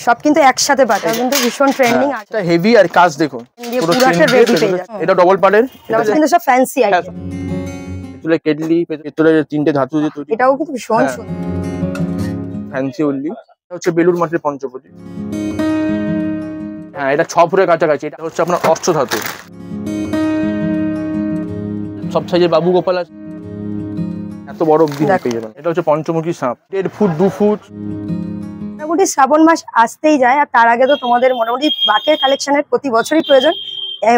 সব কিন্তু একসাথে পাতা কিন্তু ভীষণ ট্রেন্ডিং আছে। এটা হেভি আর কাজ দেখুন পুরো রেডি পেয়ে যাচ্ছে। এটা ডবল পার্টের, এটা কিন্তু সব ফ্যান্সি আইটেম। পিতলের কেটলি, পিতলের তিনটে ধাতু দিয়ে তৈরি। এটাও কিন্তু ভীষণ সুন্দর ফ্যান্সি উল্লি। এটা হচ্ছে বেলুর মাটির পঞ্চপতি। হ্যাঁ, এটা 6 ফুটের কাছাকাছি। এটা হচ্ছে আপনার অষ্ট ধাতু। সব সাইজের বাবু গোপাল আছে, এত বড় অব্দি পেয়ে যাবেন। এটা হচ্ছে পঞ্চমুখী সাপ, 1.5 ফুট 2 ফুট। মোটামুটি শ্রাবণ মাস আসতেই যায়, আর তার আগে তো তোমাদের মোটামুটি বাকের কালেকশনের প্রতি বছরই প্রয়োজন।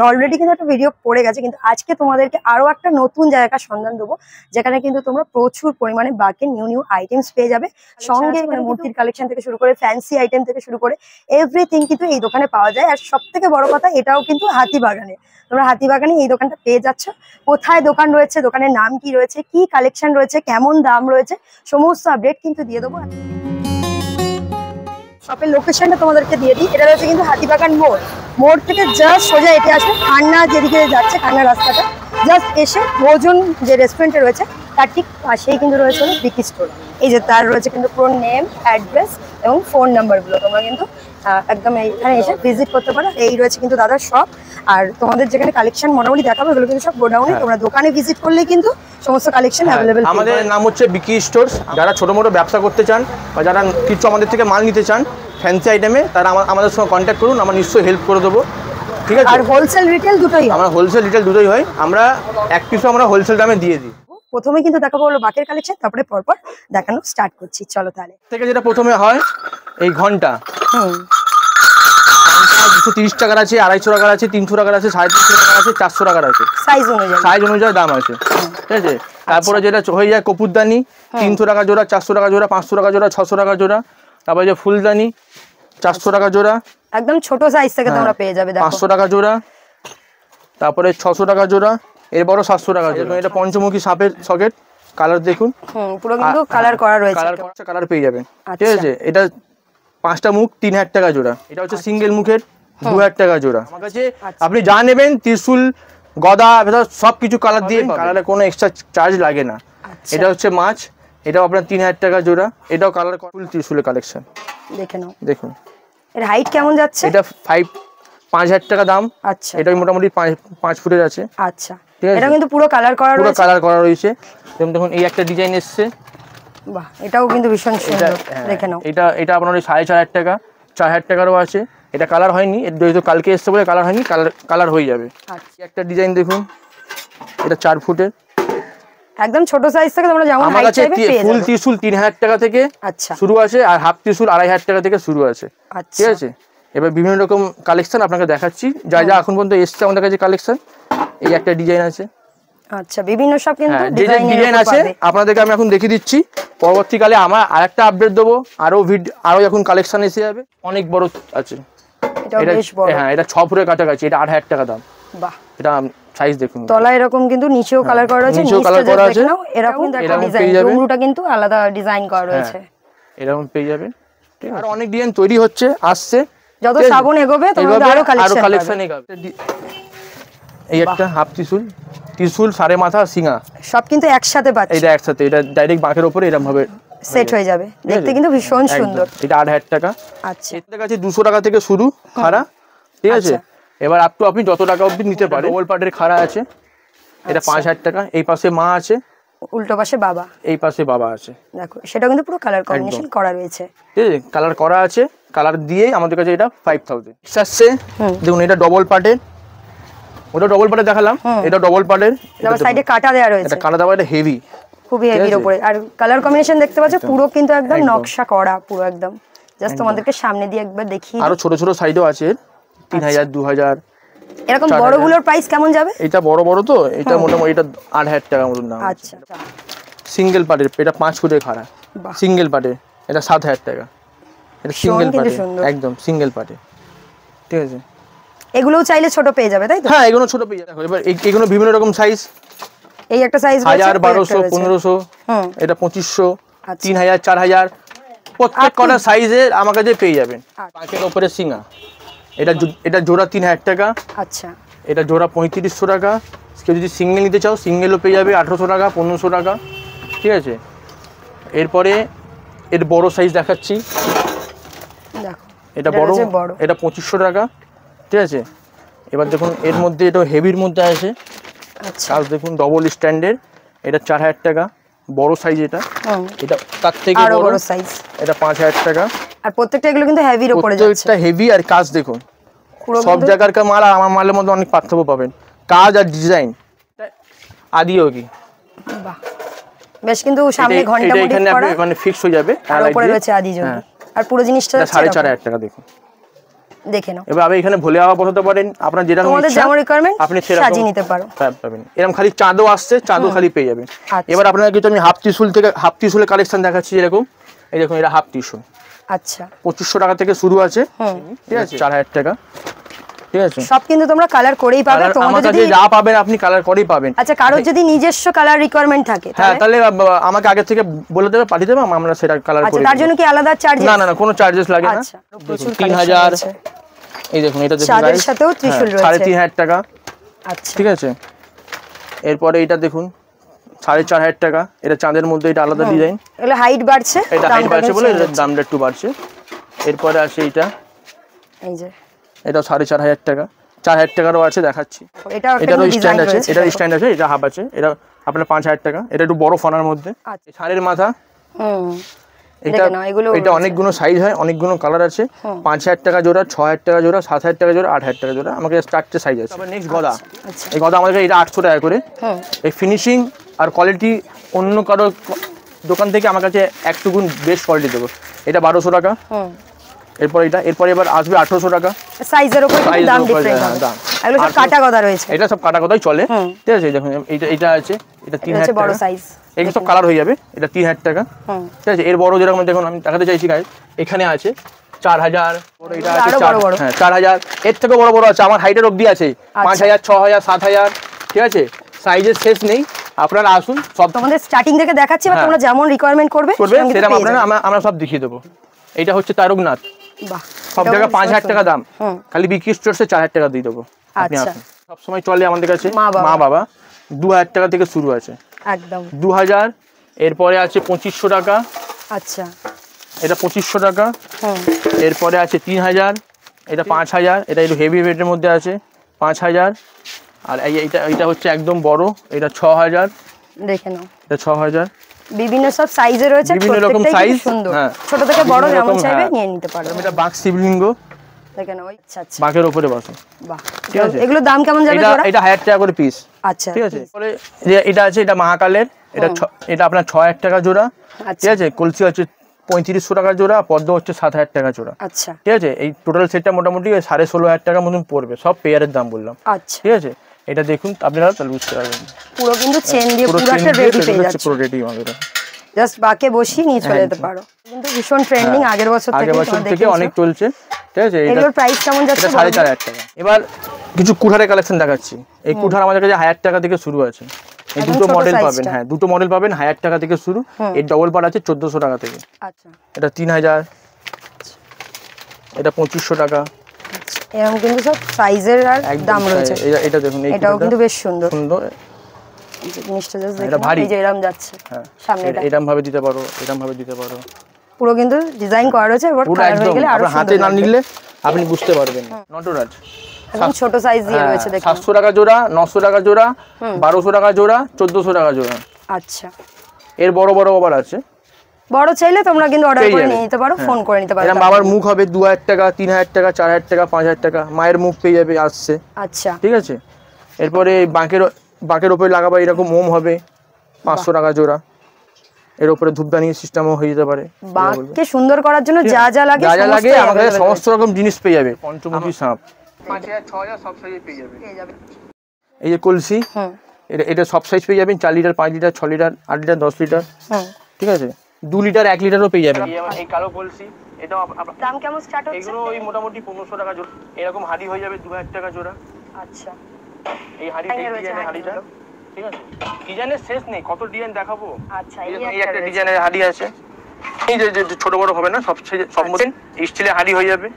অলরেডি কিন্তু একটা ভিডিও পড়ে গেছে, কিন্তু আজকে তোমাদেরকে আরো একটা নতুন জায়গার সন্ধান দেবো, যেখানে কিন্তু তোমরা প্রচুর পরিমাণে বাকের নিউ আইটেমস পেয়ে যাবে। সঙ্গে মানে মূর্তির কালেকশন থেকে শুরু করে ফ্যান্সি আইটেম থেকে শুরু করে এভরিথিং কিন্তু এই দোকানে পাওয়া যায়। আর সব থেকে বড় কথা, এটাও কিন্তু হাতিবাগানে। তোমরা হাতিবাগানে এই দোকানটা পেয়ে যাচ্ছ। কোথায় দোকান রয়েছে, দোকানের নাম কি রয়েছে, কি কালেকশন রয়েছে, কেমন দাম রয়েছে, সমস্ত আপডেট কিন্তু দিয়ে দেবো। শপের লোকেশনটা তোমাদেরকে দিয়ে দিই। এটা রয়েছে কিন্তু হাতিবাগান মোড় থেকে জাস্ট সোজা এটি আসবে খান্না যেদিকে যাচ্ছে, খান্না রাস্তাটা জাস্ট এসে ভোজন যে রেস্টুরেন্টে রয়েছে তার ঠিক পাশেই কিন্তু রয়েছে বিকি স্টোর। এই যে তার রয়েছে কিন্তু পুরো নেম, অ্যাড্রেস এবং ফোন নাম্বারগুলো। তোমরা কিন্তু একদম এইখানে এসে ভিজিট করতে পারো। এই রয়েছে কিন্তু দাদার শপ। আর তোমাদের যেখানে কালেকশন মোটামুটি দেখাবো এগুলো কিন্তু সব গোডাউনে। তোমরা দোকানে ভিজিট করলে কিন্তু সমস্ত কালেকশন অ্যাভেলেবেল। আমাদের নাম হচ্ছে বিকি স্টোর্স। যারা ছোট মোটো ব্যবসা করতে চান বা যারা কিছু আমাদের থেকে মাল নিতে চান ফ্যান্সি আইটেমে, তারা আমাদের সঙ্গে কন্ট্যাক্ট করুন, আমরা নিশ্চয়ই হেল্প করে দেবো। ঠিক আছে। আর হোলসেল রিটেল দুটোই, আমরা হোলসেল রিটেল দুটোই হয়। আমরা এক পিসও আমরা হোলসেল দামে দিয়ে দিই। প্রথমে কিন্তু দেখাবো হলো বাকের কালেকশন, তারপরে পরপর দেখানো স্টার্ট করছি। চলো তাহলে থেকে যেটা প্রথমে হয় এই ঘন্টা। 230 টাকার আছে, 250 টাকার আছে, 300 টাকার আছে, 350 টাকার আছে, 400 টাকার আছে। সাইজ অনুযায়ী দাম আছে। ঠিক আছে। তারপরে যেটা হয়ে যায় কপুরদানি, 300 টাকা জোড়া, 400 টাকা জোড়া, 500 টাকা জোড়া, 600 টাকা জোড়া। তারপরে যে ফুলদানি 400 টাকা জোড়া, একদম ছোট সাইজ থেকে তোমরা পেয়ে যাবে। 500 টাকা জোড়া, তারপরে 600 টাকা জোড়া, এর বড় 700 টাকা জোড়া। এটা পঞ্চমুখী সাপের সকেট। কালার দেখুন, পুরো কিন্তু কালার করা রয়েছে। কালার পেয়ে যাবেন। ঠিক আছে। এটা 5টা মুখ 3000 টাকা জোড়া। এটা হচ্ছে সিঙ্গেল মুখের 2000 টাকা জোড়া। আমার কাছে আপনি যা নেবেন ত্রিশূল, গদা, সবকিছু কালার দিয়ে, কালারে কোনো এক্সট্রা চার্জ লাগে না। এটা হচ্ছে মাছ, এটাও আপনার 3000 টাকা জোড়া। এটাও কালার ফুল ত্রিশূলের কালেকশন। দেখে নাও, দেখুন এর হাইট কেমন যাচ্ছে। এটা 5000 টাকা দাম। আচ্ছা। এটা মোটামুটি 5 ফুটের আছে। আচ্ছা। এটা কিন্তু পুরো কালার করা রয়েছে। পুরো কালার করা রয়েছে। দেখুন এই একটা ডিজাইন এসছে। বাহ, এটাও কিন্তু ভীষণ সুন্দর। দেখে নাও, এটা আপনার 4500 টাকা, 4000 টাকারও আছে। এটা কালার হয়নি, যেহেতু কালকে এসছে বলে কালার হয়নি, কালার হয়ে যাবে। একটা ডিজাইন দেখুন, এটা 4 ফুটের, একদম ছোট সাইজ থেকে তোমরা যেমন আমার কাছে ফুল ত্রিশূল 3000 টাকা থেকে শুরু আছে, আর হাফ ত্রিশূল 2500 টাকা থেকে শুরু আছে। ঠিক আছে। এবার বিভিন্ন রকম কালেকশন আপনাকে দেখাচ্ছি, যা যা এখন পর্যন্ত এসছে আমাদের কাছে কালেকশন। এই একটা ডিজাইন আছে। আচ্ছা, বিভিন্ন সব কিন্তু ডিজাইন আছে, আপনাদেরকে আমি এখন দেখিয়ে দিচ্ছি। পরবর্তীকালে আমার আরেকটা আপডেট দেবো, আরো এখন কালেকশন এসে যাবে। অনেক বড় আছে। হ্যাঁ, এটা 6 ফুটের কাছাকাছি। এটা 8000 টাকা দাম। বাহ, এটা সাইজ দেখুন। তলা এরকম কিন্তু নিচেও কালার করা রয়েছে, নিচেও কালার করা আছে। এরকম একটা ডিজাইন, ডুমরুটা কিন্তু আলাদা ডিজাইন করা রয়েছে। এরকম পেয়ে যাবেন। ঠিক আছে। আর অনেক ডিজাইন তৈরি হচ্ছে, আসছে। যত শ্রাবণ এগোবে তোমরা আরো কালেকশন এগোবে। এই একটা হাফ ত্রিশূল, সাড়ে মাথা, সিঙা সব কিন্তু একসাথে পাচ্ছ। এটা একসাথে, এটা ডাইরেক্ট বাঁকের উপরে এরকম ভাবে সেট হয়ে যাবে। দেখতে কিন্তু ভীষণ সুন্দর। এটা 8000 টাকা। আচ্ছা। এর কাছে 200 টাকা থেকে শুরু খাড়া। ঠিক আছে। এবার আপ টু আপনি যত টাকা অবধি নিতে পারেন। ডবল পার্টের খাড়া আছে, এটা 5000 টাকা। এই পাশে মা আছে, উল্টো পাশে বাবা, এই পাশে বাবা আছে। দেখো সেটা কিন্তু পুরো কালার কম্বিনেশন করা রয়েছে। ঠিক আছে। কালার করা আছে, কালার দিয়ে আমাদের কাছে এটা 5000 আসছে। দেখুন এটা ডবল পার্টের, ওটা ডবল পার্টের দেখালাম, এটা ডবল পার্টের। এটা সাইডে কাটা দেওয়া রয়েছে। এটা কাটা দেওয়া, এটা হেভি, খুবই হেভির উপরে। আর কালার কম্বিনেশন দেখতে পাচ্ছ, পুরো কিন্তু একদম নকশা করা, পুরো একদম। জাস্ট তোমাদেরকে সামনে দিয়ে একবার দেখিয়ে। আরো ছোট ছোট সাইডও আছে, 3000, 2000 এরকম। বড়গুলোর প্রাইস কেমন যাবে? এটা বড় তো, এটা মোটামুটি এটা 8000 টাকার মতন দাম। আচ্ছা। সিঙ্গেল পার্টের, এটা 5 ফুটের খাড়া সিঙ্গেল পার্টের, এটা 7000 টাকা। এটা সিঙ্গেল পার্টের, একদম সিঙ্গেল পার্টের। ঠিক আছে। এগুলোও চাইলে ছোট পেয়ে যাবে, তাই তো? হ্যাঁ, এগুলো ছোট পেয়ে যাবে। এবার এগুলো বিভিন্ন রকম সাইজ। এই একটা সাইজ 1000, 1200, 1500, এটা 2500, 3000, 4000, প্রত্যেক কটা সাইজের আমার কাছে পেয়ে যাবেন। পাঁচের উপরে সিঙ্গা, এটা জোড়া 3000 টাকা। আচ্ছা। এটা জোড়া 3500 টাকা। কেউ যদি সিঙ্গেল নিতে চাও, সিঙ্গেলও পেয়ে যাবে 1800 টাকা, 1500 টাকা। ঠিক আছে। এরপরে এর বড় সাইজ দেখাচ্ছি, দেখো এটা বড়, এটা 2500 টাকা, ঠিক আছে। এবার দেখুন এর মধ্যে এটা হেভির মধ্যে আছে, আচ্ছা আর দেখুন ডবল স্ট্যান্ডের, এটা 4000 টাকা, বড় সাইজ এটা, এটা তার থেকে বড় সাইজ, এটা 5000 টাকা। আর প্রত্যেকটা এগুলো কিন্তু হেভির উপরে যাচ্ছে, প্রত্যেকটা হেভি। আর কাজ দেখুন, সব জায়গার মাল আর আমার মালের মধ্যে অনেক পার্থক্য পাবেন, কাজ আর ডিজাইন। আদিও কি বাহ, বেশ কিন্তু সামনে ঘন্টা মোটিভ করা, মানে ফিক্স হয়ে যাবে, আর উপরে রয়েছে আদি জমি, আর পুরো জিনিসটা 4500 টাকা। দেখুন দেখে নাও। এবার আপনি এখানে ভোলে আওয়া বসাতে পারেন, আপনার যেটা যেমন রিকোয়ারমেন্ট আপনি সাজিয়ে নিতে পারো, পাবেন। এরকম খালি চাঁদও আসছে, চাঁদও খালি পেয়ে যাবেন। এবার আপনাকে কিছু আমি হাফ ত্রিশুল থেকে হাফ ত্রিশুলের কালেকশন দেখাচ্ছি। এরকম এই দেখুন, এটা হাফ ত্রিশুল, আচ্ছা 2500 টাকা থেকে শুরু আছে, ঠিক আছে, 4000 টাকা, ঠিক আছে। সব কিন্তু তোমরা কালার করেই পাবে, তোমাদের যদি যা পাবেন আপনি কালার করেই পাবেন। আচ্ছা, কারোর যদি নিজস্ব কালার রিকোয়ারমেন্ট থাকে, হ্যাঁ, তাহলে আমাকে আগে থেকে বলে দেবে, পাঠিয়ে দেবে, আমরা সেটা কালার করে দেব। তার জন্য কি আলাদা চার্জ? না না না, কোনো চার্জেস লাগে না। আচ্ছা, 3000, এই দেখুন এটা দেখুন চাঁদের সাথেও ত্রিশূল রয়েছে, 3500 টাকা, আচ্ছা ঠিক আছে। এরপরে এটা দেখুন 4500 টাকা, এটা চাঁদের মধ্যে, এটা আলাদা ডিজাইন, এগুলো হাইট বাড়ছে, এটা হাইট বাড়ছে বলে এর দামটা একটু বাড়ছে। এরপরে আসে এটা, এই যে এটা 4500 টাকা, 4000 টাকারও আছে, দেখাচ্ছি। এটারও স্ট্যান্ড আছে, এটার স্ট্যান্ড আছে, এটা হাফ আছে, এটা আপনার 5000 টাকা। এটা একটু বড় ফনার মধ্যে, ষাঁড়ের মাথা, এটা অনেকগুলো সাইজ হয়, অনেকগুলো কালার আছে। 5000 টাকা জোড়া, 6000 টাকা জোড়া, 7000 টাকা জোড়া, 8000 টাকা জোড়া, আমাকে 4টে সাইজ আছে। নেক্সট গদা, এই গদা আমাদের এটা 800 টাকা করে। এই ফিনিশিং আর কোয়ালিটি অন্য কারো দোকান থেকে আমার কাছে একটুকুন বেস্ট কোয়ালিটি দেবো। এটা 1200 টাকা। এরপর এটা, এরপর এবার আসবে 1800 টাকা। সাইজের উপর দাম ডিফারেন্ট হবে, এগুলো সব কাটা গদা রয়েছে, এটা সব কাটা গদাই চলে, ঠিক আছে। দেখুন এটা আছে, এটা 3000 টাকা, বড় সাইজ, এগুলো সব কালার হয়ে যাবে, এটা 3000 টাকা, ঠিক আছে। এর বড় যেরকম দেখুন আমি দেখাতে চাইছি গাইস, এখানে আছে 4000, এটা আছে 4000, এর থেকে বড় বড় আছে, আমার হাইটের অবধি আছে 5000, 6000, 7000, ঠিক আছে। সাইজের শেষ নেই, আপনারা আসুন, সব তোমাদের স্টার্টিং থেকে দেখাচ্ছি, বা তোমরা যেমন রিকোয়ারমেন্ট করবে সেরকম আপনারা আমরা সব দেখিয়ে দেবো। এটা হচ্ছে তারকনাথ, বাহ, সব জায়গায় 5000 টাকা দাম, খালি বিক্রি স্টোরসে 4000 টাকা দিয়ে দেবো। আপনি আসুন, সবসময় চলে আমাদের কাছে মা বাবা, 2000 টাকা থেকে শুরু আছে, একদম 2000। এরপরে আছে 2500 টাকা, আচ্ছা এটা 2500 টাকা। এরপরে আছে 3000, এটা 5000, এটা একটু হেভি ওয়েটের মধ্যে আছে, 5000। আর এইটা হচ্ছে একদম বড়, এটা 6000, দেখে নাও, এটা 6000। বিভিন্ন সব সাইজে রয়েছে, বিভিন্ন রকম সাইজ, সুন্দর, ছোট থেকে বড় যেমন চাইবে নিয়ে নিতে পারবে। এটা বাঘ শিবলিঙ্গ, দেখে নাও, আচ্ছা আচ্ছা, বাঘের উপরে বসে, বাহ, ঠিক আছে। এগুলো দাম কেমন যাবে জোড়া? এটা 1000 টাকা করে পিস, আচ্ছা, ঠিক আছে। পরে এটা আছে, এটা মহাকালের, এটা আপনার 6000 টাকা জোড়া, ঠিক আছে। কলসি হচ্ছে 3500 টাকা জোড়া, পদ্ম হচ্ছে 7000 টাকা জোড়া, আচ্ছা, ঠিক আছে। এই টোটাল সেটটা মোটামুটি 16,500 টাকা মতন পড়বে, সব পেয়ারের দাম বললাম, আচ্ছা, ঠিক আছে। এটা দেখুন আপনারা তাহলে বুঝতে পারবেন, পুরো কিন্তু চেন দিয়ে পুরো একটা রেডি পেয়ে যাচ্ছে, পুরো রেডি আমাদের, জাস্ট বাকে বসিয়ে নিয়ে চলে যেতে পারো। কিন্তু ভীষণ ট্রেন্ডিং, আগের বছর থেকে অনেক চলছে, ঠিক আছে। এগুলোর প্রাইস কেমন যাচ্ছে? 4500 টাকা। এবার কিছু কুঠারের কালেকশন দেখাচ্ছি। এই কুঠার আমাদের কাছে 1000 টাকা থেকে শুরু আছে, এই দুটো মডেল পাবেন, হ্যাঁ দুটো মডেল পাবেন 1000 টাকা থেকে শুরু। এর ডবল পার্ট আছে 1400 টাকা থেকে, আচ্ছা। এটা 3000, এটা 2500 টাকা। এরকম কিন্তু সব সাইজের আর দাম রয়েছে। এটা দেখুন, এটাও কিন্তু বেশ সুন্দর, জিনিসটা জাস্ট দেখুন, এই যে এরকম যাচ্ছে সামনেটা, এরকম ভাবে দিতে পারো, এরকম ভাবে দিতে পারো, পুরো কিন্তু ডিজাইন করা রয়েছে। এবার কালার হয়ে গেলে আরো হাতে না নিলে আপনি বুঝতে পারবেন না। নটরাজ একদম ছোট সাইজ দিয়ে রয়েছে, দেখুন 700 টাকা জোড়া, 900 টাকা জোড়া, 1200 টাকা জোড়া, 1400 টাকা জোড়া। আচ্ছা, এর বড় বড় আবার আছে, বড় চাইলে তোমরা কিন্তু অর্ডার করে নিয়ে নিতে পারো, ফোন করে নিতে পারো। এরকম বাবার মুখ হবে 2000 টাকা, 3000 টাকা, 4000 টাকা, 5000 টাকা, মায়ের মুখ পেয়ে যাবে আসছে, আচ্ছা, ঠিক আছে। এরপরে বাঁকের উপরে লাগাবা এরকম মোম হবে 500 টাকা জোড়া। এর উপরে ধূপদানি সিস্টেমও হয়ে যেতে পারে। বাঁককে সুন্দর করার জন্য যা যা লাগে আমাদের সমস্ত রকম জিনিস পেয়ে যাবে। পঞ্চমুখী সাপ 5000, 6000 সব সাইজে পেয়ে যাবে। এই যে কলসি, এটা সব সাইজ পেয়ে যাবেন, 4 litre, 5 litre, 6 litre, 8 litre, 10 litre, ঠিক আছে। 2 লিটার, 1 লিটারও পেয়ে যাবেন। এই কালো কলসি, এটাও দাম কেমন স্টার্ট হচ্ছে? এগুলো ওই মোটামুটি 1500 টাকা জোড়া। এরকম হাড়ি হয়ে যাবে 2000 টাকা জোড়া। আচ্ছা, এই হাড়ি, এই ডিজাইনের হাড়িটা, ঠিক আছে। ডিজাইনের শেষ নেই, কত ডিজাইন দেখাবো। আচ্ছা, এই একটা ডিজাইনের হাড়ি আছে, এই যে ছোট বড় হবে না, সব সাইজ, সব মতন স্টিলের হাড়ি হয়ে যাবে,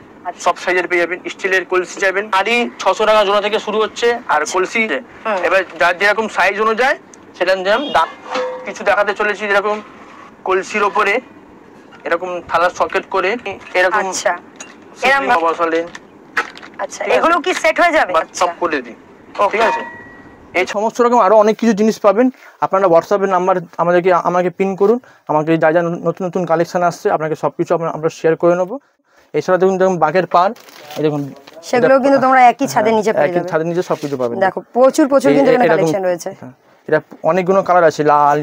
সব সাইজের পেয়ে যাবেন। স্টিলের কলসি যাবেন, হাড়ি 600 টাকা জোড়া থেকে শুরু হচ্ছে, আর কলসি এবার যার যেরকম সাইজ অনুযায়ী সেটা দাম। কিছু দেখাতে চলেছি, যেরকম কলসির ওপরে এরকম থালার সকেট করে, এরকম এরকম বসালেন। আচ্ছা, এগুলো কি সেট হয়ে যাবে? সব করে দিই, ঠিক আছে। এই সমস্ত রকম আরো অনেক কিছু জিনিস পাবেন। আপনারা হোয়াটসঅ্যাপের নাম্বার আমাকে পিন করুন, আমাকে যা যা নতুন নতুন কালেকশন আসছে আপনাকে সবকিছু আমরা শেয়ার করে নেবো। এছাড়া দেখুন বাঘের পার, এই দেখুন সেগুলো কিন্তু তোমরা একই ছাদের নিচে পেয়ে যাবে। একই ছাদের নিচে সবকিছু পাবেন। দেখো প্রচুর কিন্তু এখানে কালেকশন রয়েছে। এটা অনেকগুলো কালার আছে, লাল,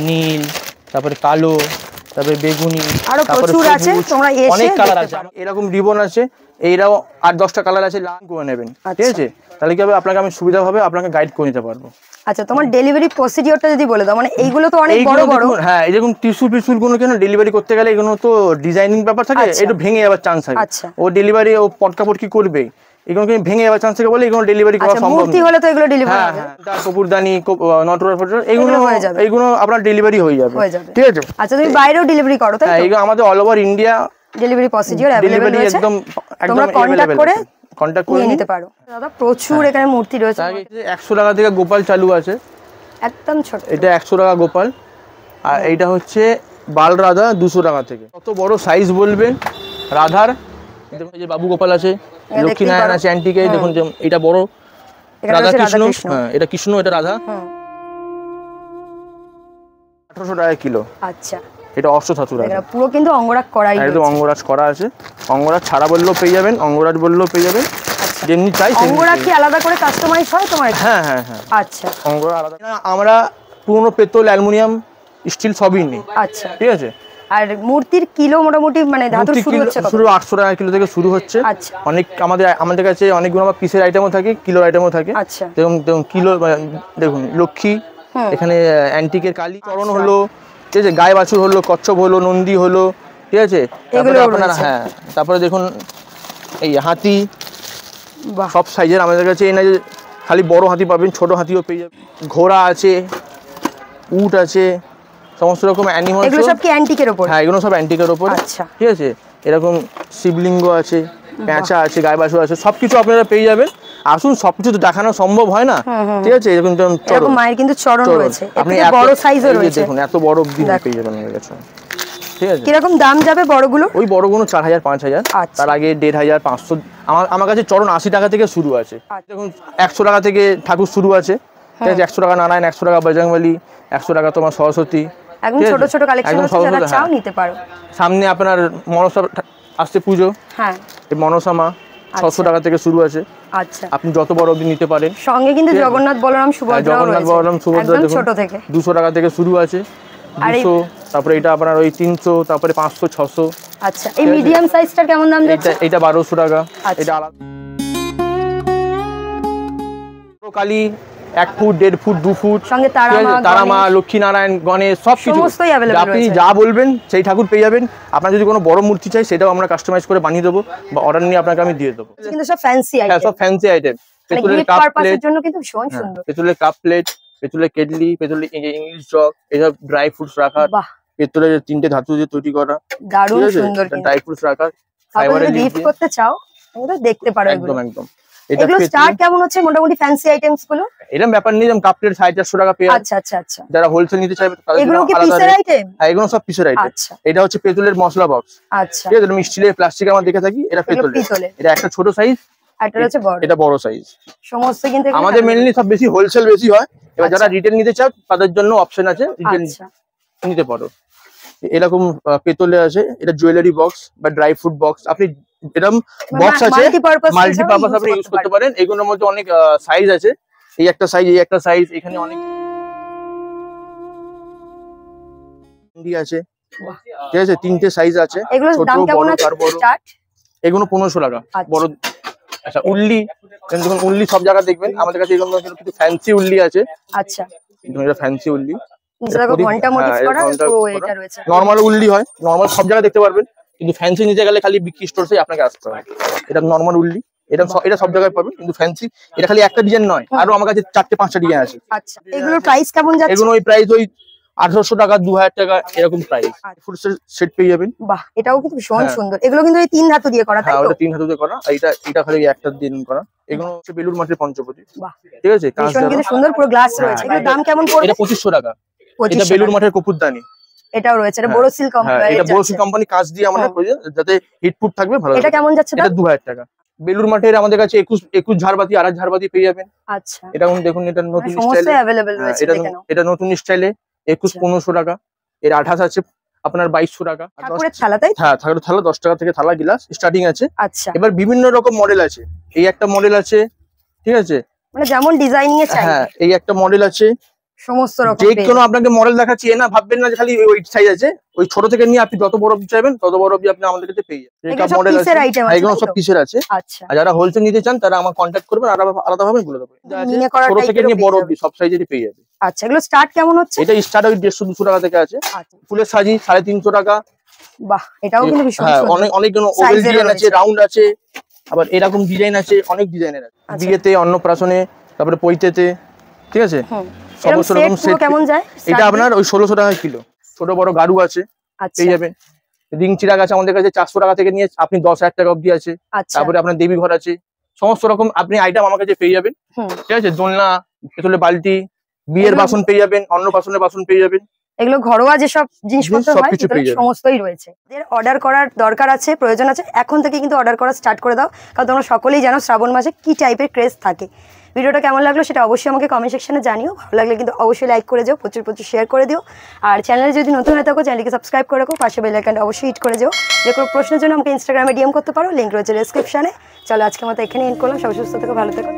নীল, তারপরে কালো, তারপরে বেগুনি, আরো প্রচুর আছে, তোমরা এসে অনেক কালার আছে। এরকম রিবন আছে, এইরাও 8-10টা কালার আছে, লাল করে নেবেন, ঠিক আছে। তাহলে কি হবে, আপনাকে আমি সুবিধা হবে, আপনাকে গাইড করে নিতে পারবো। আচ্ছা, তোমার ডেলিভারি প্রসিডিওরটা যদি বলে দাও, মানে এইগুলো তো অনেক বড় বড়। হ্যাঁ, এই দেখুন টিস্যু গুলো কেন ডেলিভারি করতে গেলে এগুলো তো ডিজাইনিং ব্যাপার থাকে, একটু ভেঙে যাওয়ার চান্স থাকে। ও ডেলিভারি ও পটকাপটকি করবে, এগুলো কি ভেঙে যাওয়ার চান্স থাকে বলে এগুলো ডেলিভারি করা সম্ভব না। মূর্তি হলে তো এগুলো ডেলিভারি হবে। হ্যাঁ, কপুরদানি, নটরাজ এগুলো আপনার ডেলিভারি হয়ে যাবে, ঠিক আছে। আচ্ছা, তুমি বাইরেও ডেলিভারি করো তাই? হ্যাঁ, এগুলো আমাদের all over India delivery procedure available রয়েছে, তোমরা কন্টাক্ট করে নিতে পারো। দাদা প্রচুর এখানে মূর্তি রয়েছে। 100 টাকা থেকে গোপাল চালু আছে, একদম ছোট, এটা 100 টাকা গোপাল। আর এইটা হচ্ছে বাল রাধা 200 টাকা থেকে। কত বড় সাইজ বলবেন রাধার। দেখুন এই যে বাবু গোপাল আছে, লক্ষ্মী নারায়ণ আছে অ্যান্টিকে, দেখুন এটা বড় রাধা কৃষ্ণ। হ্যাঁ, এটা কৃষ্ণ, এটা রাধা। 1800 টাকা কিলো। আচ্ছা, এটা অষ্টধাতু রাধা, পুরো কিন্তু অঙ্গরাগ করাই, একদম অঙ্গরাজ করা আছে। অঙ্গরাজ ছাড়া বললেও পেয়ে যাবেন, অঙ্গরাজ বললেও পেয়ে যাবেন, যেমনি চাই। অঙ্গরাগ কি আলাদা করে কাস্টমাইজ হয় তোমার? হ্যাঁ হ্যাঁ হ্যাঁ। আচ্ছা, অঙ্গরাগ আলাদা। আমরা পুরনো পেতল, অ্যালুমিনিয়াম, স্টিল সবই নিই। আচ্ছা, ঠিক আছে। আর মূর্তির কিলো মোটামুটি মানে ধাতুর শুরু হচ্ছে কত? শুরু 800 টাকা কিলো থেকে শুরু হচ্ছে। আচ্ছা, অনেক আমাদের কাছে অনেকগুলো পিসের আইটেমও থাকে, কিলোর আইটেমও থাকে। আচ্ছা, দেখুন কিলো, দেখুন লক্ষ্মী, এখানে অ্যান্টিকের কালী চরণ হলো, ঠিক আছে, গায়ে বাছুর হলো, কচ্ছপ হলো, নন্দী হলো, ঠিক আছে। তারপরে আপনার হ্যাঁ, তারপরে দেখুন এই হাতি, সব সাইজের আমাদের কাছে। এই না যে খালি বড় হাতি পাবেন, ছোট হাতিও পেয়ে যাবেন। ঘোড়া আছে, উট আছে, সমস্ত রকম অ্যানিমাল। এগুলো সব কি অ্যান্টিকের উপর? হ্যাঁ, এগুলো সব অ্যান্টিকের উপর। আচ্ছা, ঠিক আছে। এরকম শিবলিঙ্গ আছে, পেঁচা আছে, গায়ে বাছুর আছে, সবকিছু আপনারা পেয়ে যাবেন। আসুন, সবকিছু তো দেখানো সম্ভব হয় না, ঠিক আছে। এরকম মায়ের কিন্তু চরণ রয়েছে, আপনি বড় সাইজও রয়েছে, দেখুন এত বড় পেয়ে যাবেন আমাদের কাছে, ঠিক আছে। কিরকম দাম যাবে বড়গুলো? ওই বড়গুলো 4000-5000, তার আগে 1500-500। আমার কাছে চরণ 80 টাকা থেকে শুরু আছে। দেখুন 100 টাকা থেকে ঠাকুর শুরু আছে, ঠিক আছে। 100 টাকা নারায়ণ, 100 টাকা বজরংবলী, 100 টাকা তোমার সরস্বতী, একদম ছোট ছোট কালেকশন আছে, যারা চাও নিতে পারো। সামনে আপনার মনসা আসছে পুজো, হ্যাঁ, এই মনসা মা 600 টাকা থেকে শুরু আছে। আচ্ছা, আপনি যত বড় অবধি নিতে পারেন। সঙ্গে কিন্তু জগন্নাথ বলরাম সুভদ্রা একদম ছোট থেকে 200 টাকা থেকে শুরু আছে, 200। তারপরে এটা আপনার ওই 300, তারপরে 500, 600। আচ্ছা, এই মিডিয়াম সাইজটার কেমন দাম যাচ্ছে? এটা 1200 টাকা। এটা আলাদা কালী 1 ফুট, 1.5 ফুট, 2 ফুট, সঙ্গে তারা মা, লক্ষ্মী নারায়ণ, গণেশ, সবকিছু আপনি যা বলবেন সেই ঠাকুর পেয়ে যাবেন। আপনার যদি কোনো বড় মূর্তি চাই সেটাও আমরা কাস্টমাইজ করে বানিয়ে দেবো, বা অর্ডার নিয়ে আপনাকে আমি দিয়ে দেবো। কিন্তু সব ফ্যান্সি আইটেম, হ্যাঁ, সব ফ্যান্সি আইটেম। পেতলের কাপ প্লেট জন্য কিন্তু ভীষণ সুন্দর, পেতলের কাপ প্লেট, পেতলের কেটলি, পেতলের ইংলিশ জগ, এসব ড্রাই ফ্রুটস রাখার, পেতলের 3টে ধাতু দিয়ে তৈরি করা, দারুণ সুন্দর ড্রাই ফ্রুটস রাখার। ফাইবারের গিফট করতে চাও তোমরা দেখতে পারো। একদম একদম। এগুলো স্টার্ট কেমন হচ্ছে মোটামুটি ফ্যান্সি আইটেমস গুলো? এরকম ব্যাপার নেই, যেমন কাপ প্লেট 450 টাকা পেয়ে। আচ্ছা আচ্ছা আচ্ছা। যারা হোলসেল নিতে চাইবে তাদের জন্য এগুলো কি পিসের আইটেম? হ্যাঁ, এগুলো সব পিসের আইটেম। আচ্ছা, এটা হচ্ছে পেতলের মশলা বক্স। আচ্ছা, ঠিক আছে। তুমি স্টিলের, প্লাস্টিক আমরা দেখে থাকি, এটা পেতলের। এটা একটা ছোট সাইজ, এটা হচ্ছে বড়, এটা বড় সাইজ। সমস্ত কিন্তু আমাদের মেইনলি সব বেশি হোলসেল বেশি হয়। এবার যারা রিটেল নিতে চাও তাদের জন্য অপশন আছে, রিটেল নিতে পারো। এরকম পেতলে আছে, এটা জুয়েলারি বক্স বা ড্রাই ফ্রুট বক্স। আপনি এরকম বক্স আছে, মাল্টিপারপাস আপনি ইউজ করতে পারেন। এগুলোর মধ্যে অনেক সাইজ আছে, এই একটা সাইজ, এই একটা সাইজ, এখানে অনেক আছে, ঠিক আছে। 3টে সাইজ আছে, ছোট বড়, তার বড়। এগুলো 1500 টাকা বড়। আচ্ছা, উল্লি, দেখুন উল্লি সব জায়গায় দেখবেন আমাদের কাছে। এগুলো কিছু ফ্যান্সি উল্লি আছে। আচ্ছা, এটা ফ্যান্সি উল্লি, নরমাল উল্লি হয়, নরমাল সব জায়গায় দেখতে পারবেন, কিন্তু ফ্যান্সি নিতে গেলে খালি বিক্রি স্টোরে আপনাকে আসতে হবে। এটা নরমাল উল্লি, এটা সব জায়গায় পাবেন, কিন্তু ফ্যান্সি এটা খালি একটা ডিজাইন নয়, আরো আমার কাছে 4টে-5টা ডিজাইন আছে। আচ্ছা, এগুলোর প্রাইস কেমন যাচ্ছে? এগুলো ওই প্রাইস ওই 1800 টাকা, 2000 টাকা এরকম প্রাইস। ফুল সেট পেয়ে যাবেন। বাহ, এটাও কিন্তু ভীষণ সুন্দর। এগুলো কিন্তু এই 3 ধাতু দিয়ে করা, তাই তো? হ্যাঁ, ওটা 3 ধাতু দিয়ে করা। এটা খালি একটা দিয়ে করা। এগুলো হচ্ছে বেলুর মাটির পঞ্চপতি। বাহ, ঠিক আছে। ভীষণ কিন্তু সুন্দর, পুরো গ্লাস রয়েছে। এগুলোর দাম কেমন পড়বে? এটা 2500 টাকা। এটা বেলুর মাটির কপুরদানি, এটাও রয়েছে, এটা হ্যাঁ, বোরোসিল হ্যাঁ, এটা কোম্পানি। বোরোসিল কোম্পানি কাঁচ দিয়ে আমরা হ্যাঁ। করি, যাতে হিট প্রুফ থাকবে, ভালো এটা থাকবে। কেমন যাচ্ছে এটা দাম? 2000 টাকা। বেলুর মাঠের আমাদের কাছে 21 ঝাড়বাতি, আড়াই ঝাড়বাতি পেয়ে যাবেন। আচ্ছা, এটা দেখুন, এটা মানে নতুন সমস্ত স্টাইলে। অ্যাভেলেবেল রয়েছে, এটা দেখে নাও। এটা নতুন স্টাইলে 21-1500 টাকা। এর 28 আছে আপনার 2200 টাকা। আর ঠাকুরের থালা, তাই তো? হ্যাঁ, ঠাকুরের থালা 10 টাকা থেকে থালা গিলাস স্টার্টিং আছে। আচ্ছা, এবার বিভিন্ন রকম মডেল আছে। এই একটা মডেল আছে, ঠিক আছে? মানে যেমন ডিজাইনিং এ চাই হ্যাঁ, এই একটা মডেল আছে। সমস্ত রকম যে পেয়ে কোনো যাবে। আপনাকে মডেল দেখাচ্ছি, এ না ভাববেন না যে খালি ওই সাইজ আছে। ওই ছোট থেকে নিয়ে আপনি যত বড় চাইবেন তত বড় আপনি আমাদের কাছে পেয়ে যাবেন। এগুলো এটা সব মডেল আছে, পিসের আইটেম আছে, এগুলো তাই সব তো? পিসের আছে। আচ্ছা, আর যারা হোলসেল নিতে চান তারা আমার কন্ট্যাক্ট করবেন, আর আলাদা ভাবে বলে দেবো। মিনে করা ছোট থেকে টাইপেরও নিয়ে পেয়ে বড় যাবে। অব্দি সব সাইজেরই পেয়ে যাবে। আচ্ছা, এগুলো স্টার্ট কেমন হচ্ছে? এটা স্টার্ট ওই 150-200 টাকা থেকে আছে। আচ্ছা, ফুলের সাজি 350 টাকা। বাহ, এটাও কিন্তু ভীষণ হ্যাঁ, সুন্দর। অনেক ওভেল Size এরও ডিজাইন আছে, রয়েছে। রাউন্ড আছে, আবার এরকম ডিজাইন আছে, অনেক ডিজাইনের আছে। আচ্ছা। বিয়েতে, অন্নপ্রাশনে, তারপরে পৈতেতে, ঠিক আছে? হুম, সমস্ত এরকম রকম সেট সেট কেমন যায়? এটা আপনার ওই 1600 টাকা কিলো। ছোট বড় গাড়ু আছে, আচ্ছা, পেয়ে যাবেন। রিং চিরাগ আছে আমাদের কাছে 400 টাকা থেকে নিয়ে আপনি 10,000 টাকা অব্দি আছে। আচ্ছা, তারপরে আপনার দেবী ঘর আছে, সমস্ত রকম আপনি আইটেম আমার কাছে পেয়ে যাবেন, হুম, ঠিক আছে? দোলনা, পেতলের বালতি, বিয়ের এগুলো- বাসন পেয়ে যাবেন, অন্নপ্রাশনের বাসন পেয়ে যাবেন। এগুলো ঘরোয়া যেসব জিনিসপত্র হয় সবকিছু ভিতরে পেয়ে যাবে। সমস্তই রয়েছে। অর্ডার করার দরকার আছে, প্রয়োজন আছে, এখন থেকে কিন্তু অর্ডার করা স্টার্ট করে দাও, কারণ তোমরা সকলেই জানো শ্রাবণ মাসে কি টাইপের ক্রেজ থাকে। ভিডিওটা কেমন লাগলো সেটা অবশ্যই আমাকে কমেন্ট সেকশনে জানিও। ভালো লাগলে কিন্তু অবশ্যই লাইক করে যাও, প্রচুর শেয়ার করে দিও। আর চ্যানেলে যদি নতুন হয়ে থাকো চ্যানেলকে সাবস্ক্রাইব করে রাখো, পাশে বেল আইকনটা অবশ্যই হিট করে যাও। যে কোনো প্রশ্নের জন্য আমাকে ইনস্টাগ্রামে ডিএম করতে পারো, লিঙ্ক রয়েছে ডেসক্রিপশনে। চলো আজকের মতো এখানে এন্ড করলাম। সবাই সুস্থ থেকো, ভালো থেকো।